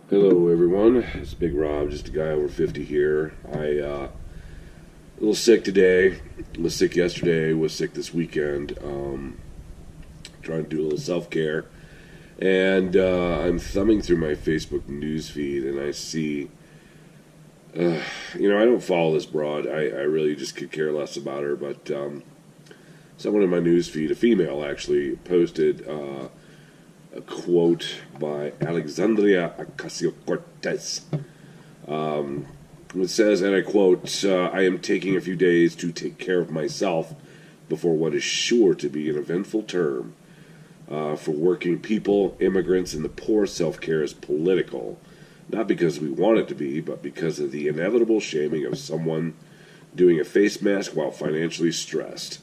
Hello, everyone. It's Big Rob, just a guy over 50 here. A little sick today. Was sick yesterday. Was sick this weekend. Trying to do a little self care, and I'm thumbing through my Facebook news feed, and I see. I don't follow this broad. I really just could care less about her. But someone in my news feed, a female actually, posted a quote by Alexandria Ocasio-Cortez. It says, and I quote, I am taking a few days to take care of myself before what is sure to be an eventful term. For working people, immigrants, and the poor, self-care is political. Not because we want it to be, but because of the inevitable shaming of someone doing a face mask while financially stressed.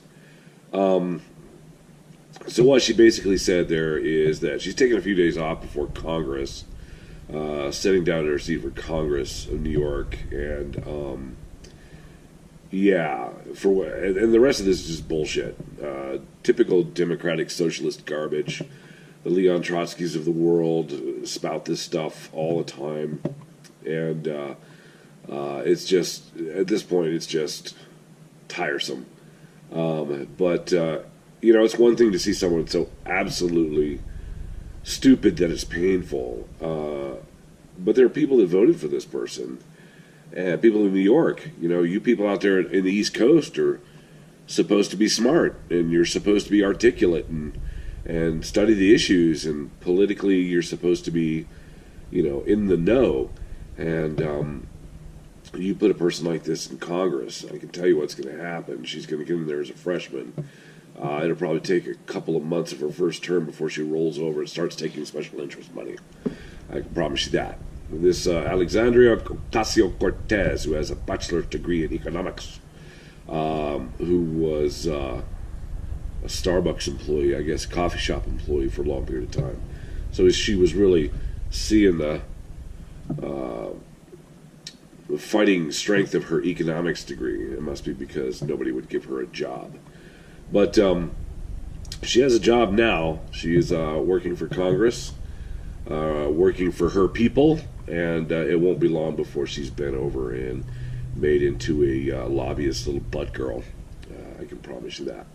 So what she basically said there is that she's taking a few days off before Congress, sitting down in her seat for Congress of New York, and and the rest of this is just bullshit. Typical Democratic socialist garbage. The Leon Trotskys of the world spout this stuff all the time, and it's just at this point it's just tiresome. But it's one thing to see someone so absolutely stupid that it's painful. But there are people that voted for this person. And people in New York, you people out there in the East Coast are supposed to be smart. And you're supposed to be articulate and study the issues. And politically, you're supposed to be, in the know. And you put a person like this in Congress, I can tell you what's going to happen. She's going to get in there as a freshman. It'll probably take a couple of months of her first term before she rolls over and starts taking special interest money. I can promise you that. This Alexandria Ocasio-Cortez, who has a bachelor's degree in economics, who was a Starbucks employee, I guess, a coffee shop employee for a long period of time. So she was really seeing the fighting strength of her economics degree. It must be because nobody would give her a job. But she has a job now. She is working for Congress, working for her people, and it won't be long before she's bent over and made into a lobbyist little butt girl. I can promise you that.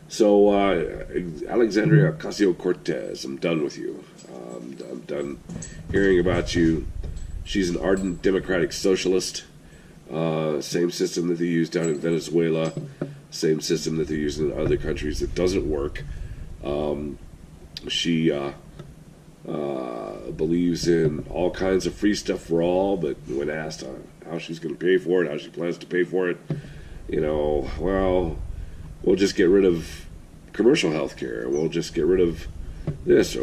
So, Alexandria Ocasio-Cortez, I'm done with you. I'm done hearing about you. She's an ardent democratic socialist. Same system that they use down in Venezuela. Same system that they're using in other countries that doesn't work. She believes in all kinds of free stuff for all, but when asked how she's going to pay for it, how she plans to pay for it, we'll just get rid of commercial health care. We'll just get rid of this.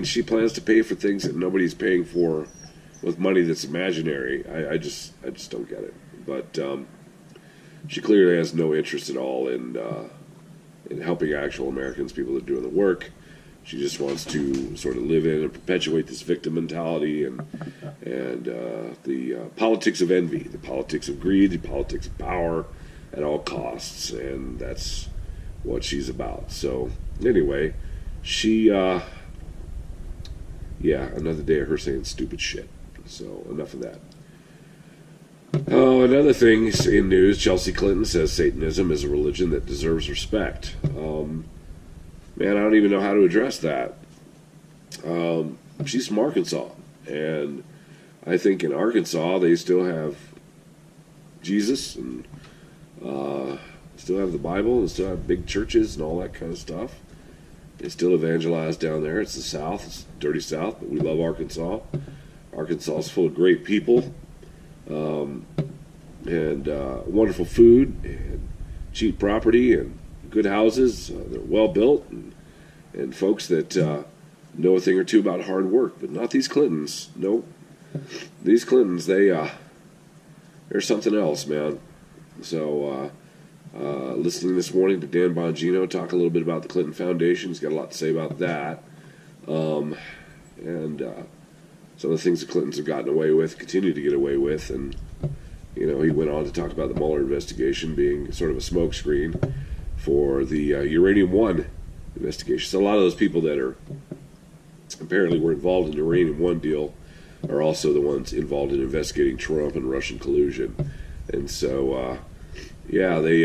She plans to pay for things that nobody's paying for with money that's imaginary. I just don't get it. But she clearly has no interest at all in helping actual Americans, people that are doing the work. She just wants to sort of live in and perpetuate this victim mentality and the politics of envy, the politics of greed, the politics of power at all costs, and that's what she's about. So anyway, she another day of her saying stupid shit. So enough of that. Oh, another thing in news, Chelsea Clinton says Satanism is a religion that deserves respect. Man, I don't even know how to address that. She's from Arkansas, and I think in Arkansas they still have Jesus and still have the Bible and still have big churches and all that kind of stuff. They still evangelize down there. It's the South. It's the dirty South, but we love Arkansas. Arkansas is full of great people. And wonderful food and cheap property and good houses. They're well built and folks that know a thing or two about hard work, but not these Clintons. Nope. These Clintons, they're something else, man. So listening this morning to Dan Bongino talk a little bit about the Clinton Foundation. He's got a lot to say about that. And some of the things the Clintons have gotten away with, continue to get away with, and he went on to talk about the Mueller investigation being sort of a smokescreen for the Uranium One investigation. So a lot of those people that are apparently were involved in the Uranium One deal are also the ones involved in investigating Trump and Russian collusion. And so, yeah, they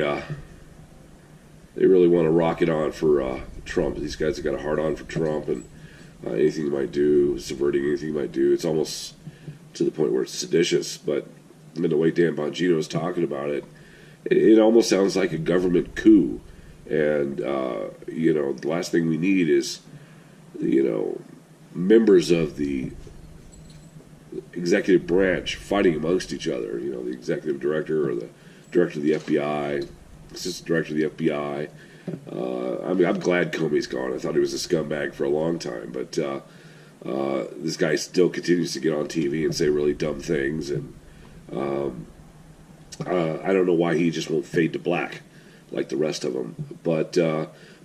really want to rock it on for Trump. These guys have got a hard on for Trump, and anything he might do, subverting anything he might do, it's almost to the point where it's seditious. But I mean, the way Dan Bongino is talking about it, it almost sounds like a government coup. And, the last thing we need is, members of the executive branch fighting amongst each other. The executive director or the director of the FBI, assistant director of the FBI. I'm glad Comey's gone. I thought he was a scumbag for a long time. But this guy still continues to get on TV and say really dumb things. And I don't know why he just won't fade to black like the rest of them. But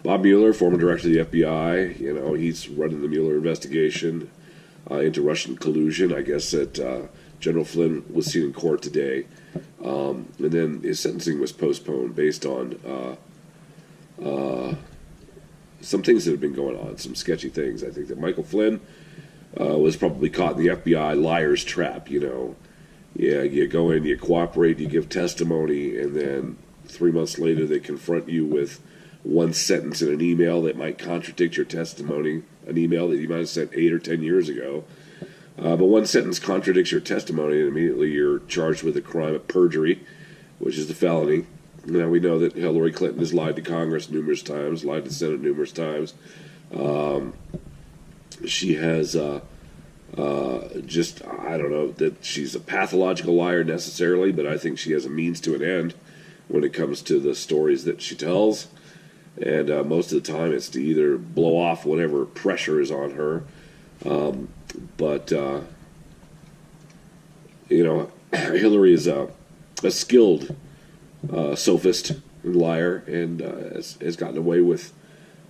Bob Mueller, former director of the FBI, he's running the Mueller investigation into Russian collusion. I guess that General Flynn was seen in court today. And then his sentencing was postponed based on some things that have been going on, some sketchy things. I think that Michael Flynn was probably caught in the FBI liar's trap. Yeah, you go in, you cooperate, you give testimony, and then 3 months later they confront you with one sentence in an email that might contradict your testimony, an email that you might have sent 8 or 10 years ago. But one sentence contradicts your testimony, and immediately you're charged with a crime of perjury, which is the felony. Now, we know that Hillary Clinton has lied to Congress numerous times, lied to the Senate numerous times. She has I don't know that she's a pathological liar necessarily, but I think she has a means to an end when it comes to the stories that she tells. And most of the time it's to either blow off whatever pressure is on her. Hillary is a skilled sophist and liar, and has gotten away with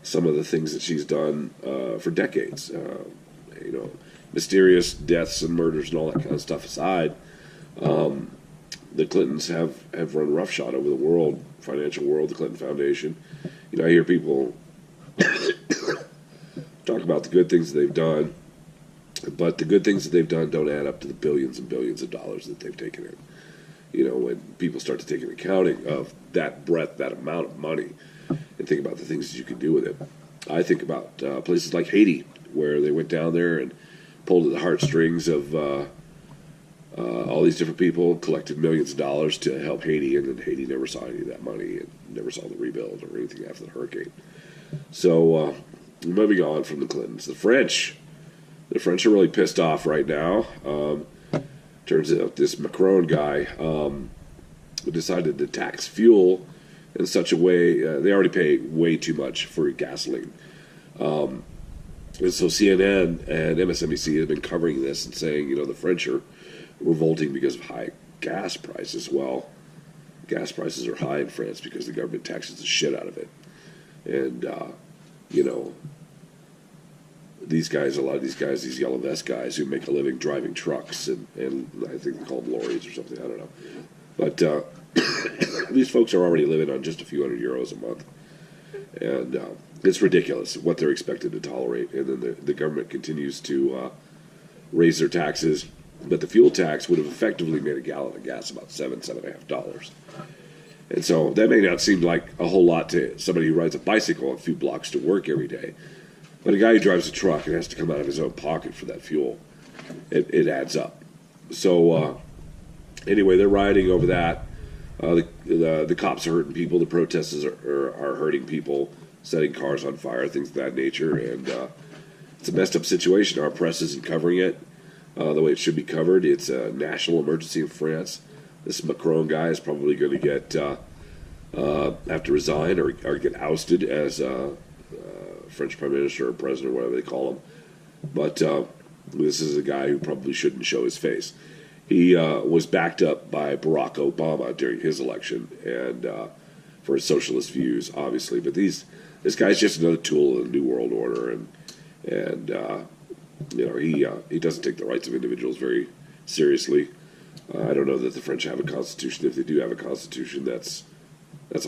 some of the things that she's done for decades. Mysterious deaths and murders and all that kind of stuff aside, the Clintons have run roughshod over the world, financial world, the Clinton Foundation. I hear people talk about the good things that they've done, but the good things that they've done don't add up to the billions and billions of dollars that they've taken in. When people start to take an accounting of that breadth, that amount of money, and think about the things that you can do with it. I think about places like Haiti, where they went down there and pulled at the heartstrings of all these different people, collected millions of dollars to help Haiti, and then Haiti never saw any of that money and never saw the rebuild or anything after the hurricane. So, moving on from the Clintons, the French are really pissed off right now. Turns out this Macron guy decided to tax fuel in such a way, they already pay way too much for gasoline. And so CNN and MSNBC have been covering this and saying, the French are revolting because of high gas prices. Well, gas prices are high in France because the government taxes the shit out of it. And, a lot of these guys, these yellow vest guys who make a living driving trucks, and I think they call them lorries or something, I don't know. But these folks are already living on just a few €100 a month. And it's ridiculous what they're expected to tolerate. And then the government continues to raise their taxes. But the fuel tax would have effectively made a gallon of gas about $7.50. And so that may not seem like a whole lot to somebody who rides a bicycle a few blocks to work every day. But a guy who drives a truck and has to come out of his own pocket for that fuel, it adds up. So anyway, they're rioting over that. The cops are hurting people. The protesters are hurting people, setting cars on fire, things of that nature. And it's a messed up situation. Our press isn't covering it the way it should be covered. It's a national emergency in France. This Macron guy is probably going to get have to resign or get ousted as French prime minister or president, whatever they call him. But this is a guy who probably shouldn't show his face. He was backed up by Barack Obama during his election, and for his socialist views, obviously. But this guy's just another tool of the New World Order, and he doesn't take the rights of individuals very seriously. I don't know that the French have a constitution. If they do have a constitution, that's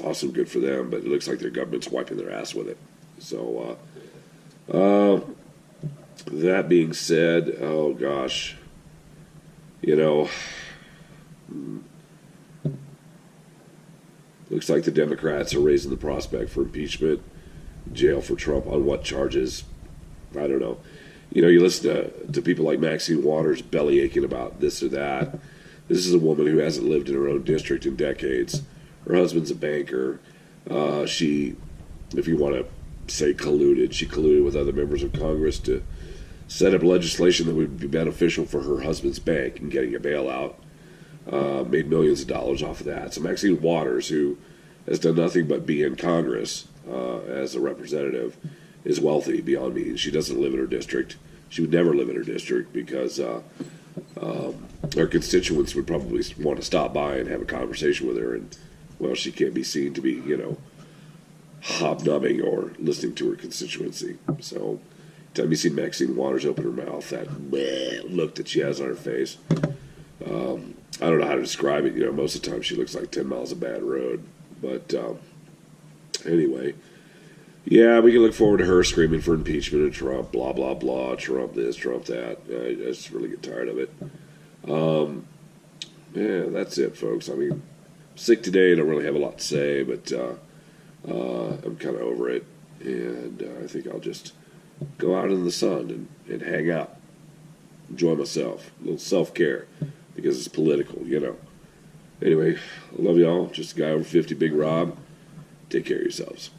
awesome, good for them. But it looks like their government's wiping their ass with it. So, that being said, oh gosh, You know, looks like the Democrats are raising the prospect for impeachment, jail for Trump on what charges? I don't know. You know, you listen to people like Maxine Waters belly aching about this or that. This is a woman who hasn't lived in her own district in decades. Her husband's a banker. She, if you want to say colluded, she colluded with other members of Congress to set up legislation that would be beneficial for her husband's bank in getting a bailout. Made millions of dollars off of that. So Maxine Waters, who has done nothing but be in Congress as a representative, is wealthy beyond means. She doesn't live in her district. She would never live in her district because her constituents would probably want to stop by and have a conversation with her. And, well, she can't be seen to be, hobnobbing or listening to her constituency. So, time you see Maxine Waters open her mouth, that look that she has on her face, I don't know how to describe it. Most of the time she looks like 10 miles of bad road. But anyway, yeah, we can look forward to her screaming for impeachment of Trump, blah, blah, blah, Trump this, Trump that. I just really get tired of it. Yeah, that's it, folks. I mean, I'm sick today. I don't really have a lot to say, but I'm kind of over it. And I think I'll just go out in the sun and hang out. Enjoy myself. A little self-care because it's political, Anyway, I love y'all. Just a guy over 50, Big Rob. Take care of yourselves.